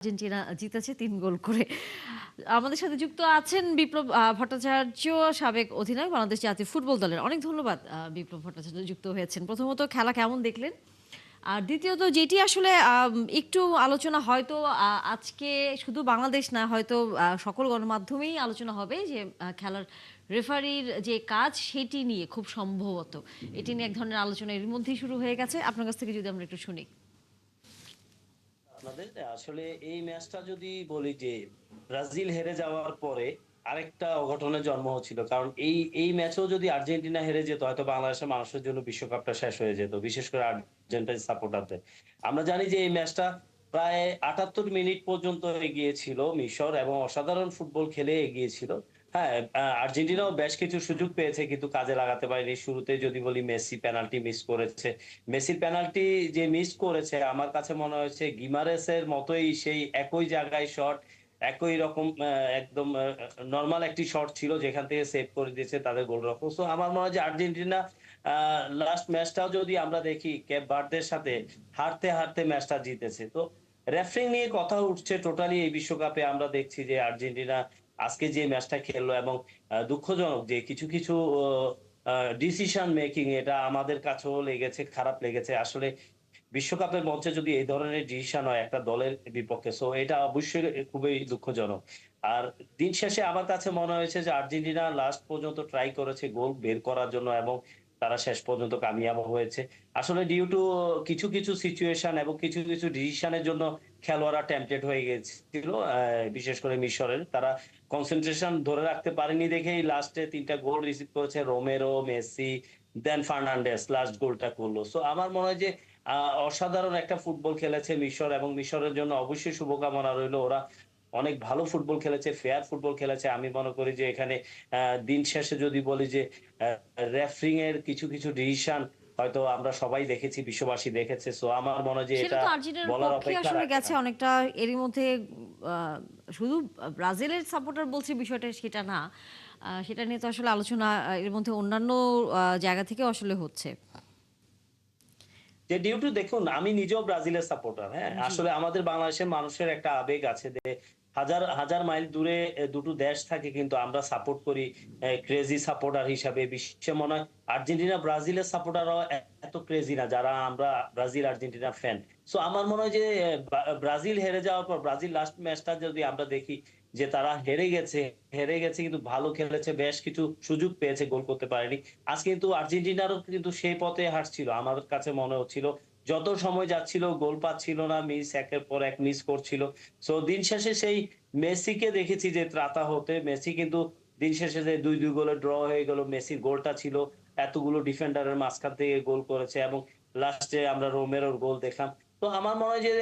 Argentina জিতেছে ৩ গোল করে। আমাদের সাথে যুক্ত আছেন বিপ্লব ভট্টাচার্য, সাবেক অধিনায়ক বাংলাদেশ জাতীয় ফুটবল দলের। অনেক ধন্যবাদ বিপ্লব ভট্টাচার্য যুক্ত হয়েছেন। প্রথমত খেলা কেমন দেখলেন? আর দ্বিতীয়ত যেটি আসলে একটু আলোচনা হয়তো আজকে শুধু বাংলাদেশ না হয়তো সকল গণমাধ্যমেই আলোচনা হবে যে খেলার রেফারির যে কাজ সেটি নিয়ে খুব সম্ভবত। এটি নিয়ে এক ধরনের আলোচনা এর মধ্যেই শুরু হয়ে গেছে। আপনার কাছ থেকে যদি আমরা একটু শুনি। আপনাদের আসলে এই ম্যাচটা যদি বলি যে ব্রাজিল হেরে যাওয়ার পরে আরেকটা অঘটনের জন্ম হচ্ছিল। কারণ এই ম্যাচেও যদি আর্জেন্টিনা হেরে যেত হয়তো বাংলাদেশের মানুষের জন্য বিশ্বকাপটা শেষ হয়ে যেত। বিশেষ করে আর্জেন্টাইন সাপোর্টারদের। আমরা জানি যে এই ম্যাচটা প্রায় ৭৮ মিনিট পর্যন্ত এগিয়ে ছিল মিশর এবং অসাধারণ ফুটবল খেলে এগিয়ে ছিল। হ্যাঁ, আর্জেন্টিনাও বেশ কিছু সুযোগ পেয়েছে কিন্তু কাজে লাগাতে পারেনি। শুরুতে যদি বলি মেসি পেনাল্টি মিস করেছে। মেসির পেনাল্টি যে মিস করেছে আমার কাছে মনে হয়েছে গিমারেসের মতোই সেই একই জায়গায় শট, একই রকম একদম নরমাল একটি শট ছিল যেখান থেকে সেভ করে দিয়েছে তাদের গোলরক্ষক। সো আমার মনে হয় যে আর্জেন্টিনা আ লাস্ট ম্যাচটাও যদি আমরা দেখি কেপ ভার্দের সাথে হারতে ম্যাচটা জিতেছে। তো রেফারিং নিয়ে কথা উঠছে টোটালি এই বিশ্বকাপে আমরা দেখছি যে আর্জেন্টিনা আজকে যে ম্যাচটা খেললো এবং দুঃখজনক যে কিছু ও আ ডিসিশন মেকিং এটা আমাদের কাছেও লেগেছে, খারাপ লেগেছে। আসলে বিশ্বকাপের মঞ্চে যদি এই ধরনের ডিসিশন হয় একটা দলের বিপক্ষে, সো এটা অবশ্যই খুবই দুঃখজনক। আর দিন শেষে আমার কাছে মনে হয়েছে যে আর্জেন্টিনা লাস্ট পর্যন্ত ট্রাই করেছে গোল বের করার জন্য এবং তারা শেষ পর্যন্ত কামিয়াব হয়েছে। আসলে ডিউ টু কিছু সিচুয়েশন এবং কিছু ডিসিশন এর জন্য খেলোয়াড়রা টেম্পটেড হয়ে গেছিল। বিশেষ করে মিশরের। তারা কনসেনট্রেশন ধরে রাখতে পারেনি দেখেই লাস্টে ৩ টা গোল রিসিভ করেছে রোমেরো, মেসি, দেন ফার্নান্ডেজ লাস্ট গোলটা করলো। সো আমার মনে হয় যে আ অসাধারণ একটা ফুটবল খেলেছে মিশর এবং মিশরের জন্য অবশ্যই শুভকামনা রইলো। ওরা অনেক ভালো ফুটবল খেলেছে, ফেয়ার ফুটবল খেলেছে। আমি মনে করি যে এখানে দিন শেষে যদি বলি যে আ রেফারিং এর কিছু ডিসিশন হয়তো আমরা সবাই দেখেছি, বিশ্ববাসী দেখেছে। সো আমার মনে হয় যে সেটা এটা তো আর্জেন্টিনার বলার পক্ষে অপেক্ষা আসলে রাখে গেছে না। অনেকটা এরই মধ্যে আ শুধু ব্রাজিলের সাপোর্টার বলছে বিষয়টা সেটা না। সেটা নিয়ে তো আসলে আলোচনা এর মধ্যে অন্যান্য জায়গা থেকেও আসলে হচ্ছে। যে ডিউ টু দেখুন আমি নিজেও ব্রাজিলের সাপোর্টার, হ্যাঁ? জি। আসলে আমাদের বাংলাদেশের মানুষের একটা আবেগ আছে যে হাজার মাইল দূরে দুটো দেশ থাকে কিন্তু আমরা সাপোর্ট করি ক্রেজি সাপোর্টার হিসাবে। বিশ্বে মনে হয় আর্জেন্টিনা, ব্রাজিলের সাপোর্টাররাও এত ক্রেজি না যারা আমরা ব্রাজিল, আর্জেন্টিনা ফ্যান। সো আমার মনে হয় যে ব্রাজিল হেরে যাওয়ার পর ব্রাজিল লাস্ট ম্যাচটা যদি আমরা দেখি যে তারা হেরে গেছে কিন্তু ভালো খেলেছে। বেশ কিছু সুযোগ পেয়েছে, গোল করতে পারেনি। আজ কিন্তু আর্জেন্টিনারও কিন্তু সেই পথে হাঁটছিল। আমার কাছে মনে হচ্ছিল। যত সময় যাচ্ছিল গোল পাচ্ছিল না, একের পর এক মিস করছিল। সো দিন শেষে সেই মেসিকে দেখেছি যে ত্রাতা হতে। মেসি কিন্তু দিন শেষে যে ২-২ গোলে ড্র হয়ে গেল। মেসির গোলটা ছিল এতগুলো ডিফেন্ডারের মাঝখান থেকে গোল করেছে এবং লাস্টে আমরা রোমেরোর গোল দেখলাম। তো আমার মনে হয় যে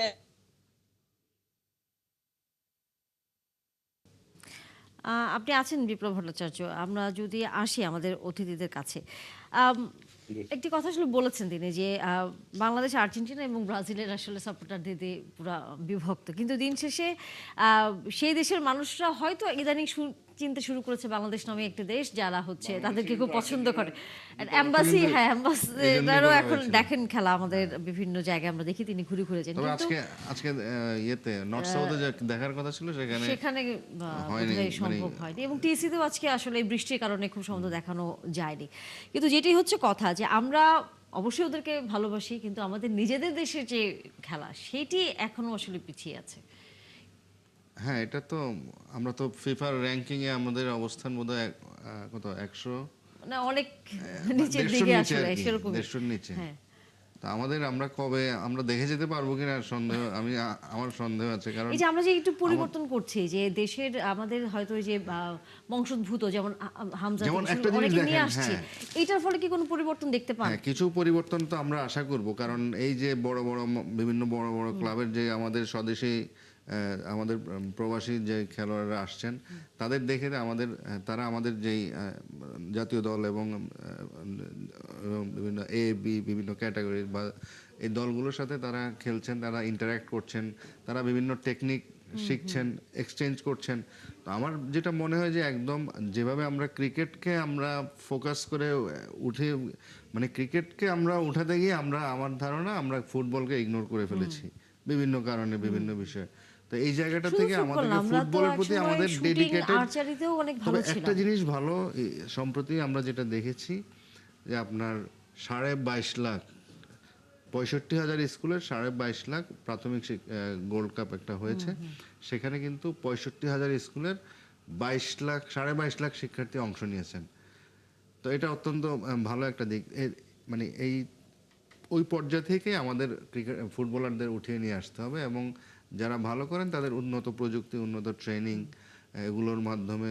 আপনি আছেন বিপ্লব ভট্টাচার্য। আমরা যদি আসি আমাদের অতিথিদের কাছে। আম জি। একটি কথা আসলে বলেছেন তিনি যে বাংলাদেশ, আর্জেন্টিনা এবং ব্রাজিলের আসলে সাপোর্টারদের দিয়ে পুরা বিভক্ত। কিন্তু দিন শেষে আ সেই দেশের মানুষরা হয়তো ইদানিং চিনতে শুরু করেছে বাংলাদেশ নামে একটি দেশ যারা হচ্ছে বাংলাদেশে তাদেরকে খুব কিন্তু পছন্দ করে। আর্জেন্টিনার জুতা এম্বাসি কিন্তু হ্যাঁ, এইজন্যই অ্যাম্বাসেডরও করা এখন হয়েছিল। দেখেন খেলা আমাদের হ্যাঁ। বিভিন্ন জায়গায় আমরা দেখি তিনি ঘুরে যান। তবে কিন্তু আজকে আজকে ইয়েতে নর্থ সাউথে যে দেখার কথা ছিল সেখানে সেখানে হয়নি বোধহয় মানে সম্ভব হয়নি এবং টিএসসিতেও আজকে আসলে এই বৃষ্টির কারণে খুব সম্ভবত দেখানো যায়নি। কিন্তু যেটি হচ্ছে কথা যে আমরা অবশ্যই ওদেরকে ভালোবাসি কিন্তু আমাদের নিজেদের দেশের যে খেলা সেটি এখনো আসলে পিছিয়ে আছে। হ্যাঁ এটা তো আমরা তো ফিফার র্যাঙ্কিং এ আমাদের অবস্থান বোধহয় কত ১০০ মানে অনেক নিচের ১৫০ দিকে নিচে আসলে আর কি সেরকমই। ১৫০ নিচে। হ্যাঁ। তা আমরা কবে আমরা দেখে যেতে পারবো কিনা সন্দেহ আমার সন্দেহ আছে কারণ এই যে আমরা যে একটু আমার পরিবর্তন করছি যে দেশের আমাদের হয়তো ওই যে বংশোদ্ভূত যেমন হামজা যেমন থেকে শুরু একটা জিনিস অনেকে নিয়ে দেখেন আসছি। হ্যাঁ এইটার ফলে কি কোনো পরিবর্তন দেখতে পান? হ্যাঁ কিছু পরিবর্তন তো আমরা আশা করব কারণ এই যে বিভিন্ন বড় ক্লাবের যে আমাদের স্বদেশী আমাদের প্রবাসী যে খেলোয়াড়রা আসছেন তাদের দেখে তারা আমাদের যেই জাতীয় দল এবং বিভিন্ন এ বি বিভিন্ন ক্যাটাগরির বা এই দলগুলোর সাথে তারা খেলছেন, তারা ইন্টারঅ্যাক্ট করছেন, তারা বিভিন্ন টেকনিক শিখছেন, এক্সচেঞ্জ করছেন। তো আমার যেটা মনে হয় যে একদম যেভাবে আমরা ক্রিকেটকে আমরা ফোকাস করে উঠে মানে ক্রিকেটকে আমরা উঠাতে গিয়ে আমার ধারণা আমরা ফুটবলকে ইগনোর করে ফেলেছি বিভিন্ন কারণে বিভিন্ন বিষয়ে। তো এই জায়গাটা শুধু থেকে ফুটবল না, আমাদেরকে আমরা তো ফুটবলের প্রতি একসময় আমাদের শুটিং ডেডিকেটেড। আর্চারিতেও অনেক তবে ভালো একটা ছিলাম। জিনিস ভালো, সম্প্রতি আমরা যেটা দেখেছি যে আপনার 22.5 লাখ, 65,000 স্কুলের 22.5 লাখ প্রাথমিক গোল্ড কাপ একটা হয়েছে, সেখানে কিন্তু 65,000 স্কুলের 22 লাখ, 22.5 লাখ শিক্ষার্থী অংশ নিয়েছেন। তো এটা অত্যন্ত ভালো একটা দিক। মানে ওই পর্যায় থেকে আমাদের ফুটবলারদের উঠিয়ে নিয়ে আসতে হবে, এবং যারা ভালো করেন তাদের উন্নত প্রযুক্তি, উন্নত ট্রেনিং, এগুলোর মাধ্যমে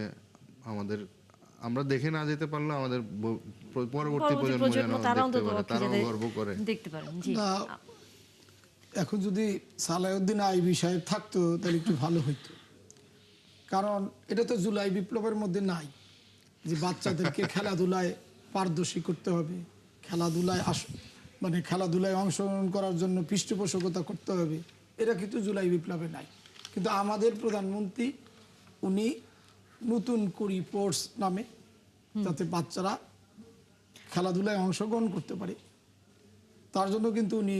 আমরা দেখে না যেতে পারলে আমাদের পরবর্তী প্রজন্ম যেন তারা দেখতে অন্তত পারে, তারাও গর্ব করে। দেখতে পারেন। জি, না, এখন যদি সালাউদ্দিন আইবি সাহেব থাকতো তাহলে একটু ভালো হইতো, কারণ এটা তো জুলাই বিপ্লবের মধ্যে নাই যে বাচ্চাদেরকে খেলাধুলায় পারদর্শী করতে হবে, খেলাধুলায় মানে খেলাধুলায় অংশগ্রহণ করার জন্য পৃষ্ঠপোষকতা করতে হবে, এটা কিন্তু জুলাই বিপ্লবে নাই। কিন্তু আমাদের প্রধানমন্ত্রী উনি নতুন করি স্পোর্টস নামে, যাতে বাচ্চারা খেলাধুলায় অংশগ্রহণ করতে পারে, তার জন্য কিন্তু উনি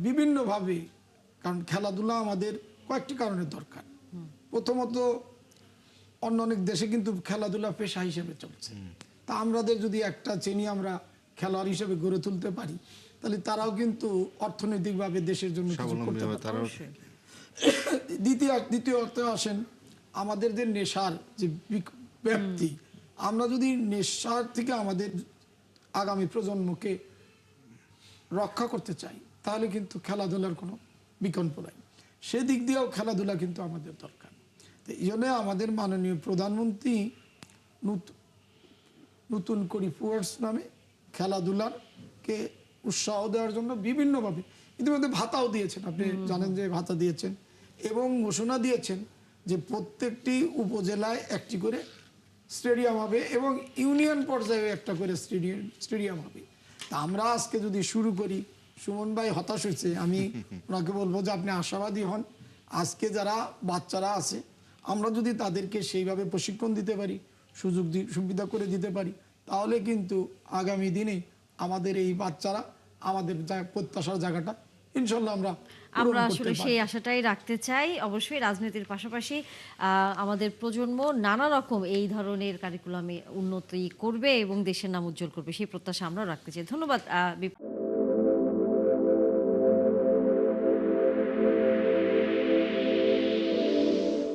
বিভিন্নভাবে, কারণ খেলাধুলা আমাদের কয়েকটি কারণে দরকার। প্রথমত, অন্য অনেক দেশে কিন্তু খেলাধুলা পেশা হিসেবে চলছে, তা আমাদের যদি একটা শ্রেণী আমরা খেলোয়াড় হিসেবে গড়ে তুলতে পারি, তাহলে তারাও কিন্তু অর্থনৈতিকভাবে দেশের জন্য কিছু করতে পারে। দ্বিতীয়ত আসেন আমাদের যে নেশার যে ব্যাপ্তি, আমরা যদি নেশার থেকে আমাদের আগামী প্রজন্মকে রক্ষা করতে চাই, তাহলে কিন্তু খেলাধুলার কোনো বিকল্প নাই। সেদিক দিয়েও খেলাধুলা কিন্তু আমাদের দরকার। তো এই জন্য আমাদের মাননীয় প্রধানমন্ত্রী নতুন করি স্পোর্টস নামে খেলাধুলাকে উৎসাহ দেওয়ার জন্য বিভিন্নভাবে ইতিমধ্যে ভাতাও দিয়েছেন, আপনি জানেন যে ভাতা দিয়েছেন, এবং ঘোষণা দিয়েছেন যে প্রত্যেকটি উপজেলায় একটি করে স্টেডিয়াম হবে এবং ইউনিয়ন পর্যায়ে একটা করে স্টেডিয়াম হবে। তা আমরা আজকে যদি শুরু করি, সুমন ভাই হতাশ হয়েছে, আমি ওনাকে বলবো যে আপনি আশাবাদী হন। আজকে যারা বাচ্চারা আছে, আমরা যদি তাদেরকে সেইভাবে প্রশিক্ষণ দিতে পারি, সুবিধা করে দিতে পারি, তাহলে কিন্তু আগামী দিনে আমাদের এই বাচ্চারা আমাদের প্রত্যাশার জায়গাটা ইনশাল্লাহ আমরা আসলে সেই আশাটাই রাখতে চাই। অবশ্যই রাজনীতির পাশাপাশি আমাদের প্রজন্ম নানা রকম এই ধরনের কারিকুলামে উন্নতি করবে এবং দেশের নাম উজ্জ্বল করবে, সেই প্রত্যাশা আমরা রাখতে চাই। ধন্যবাদ।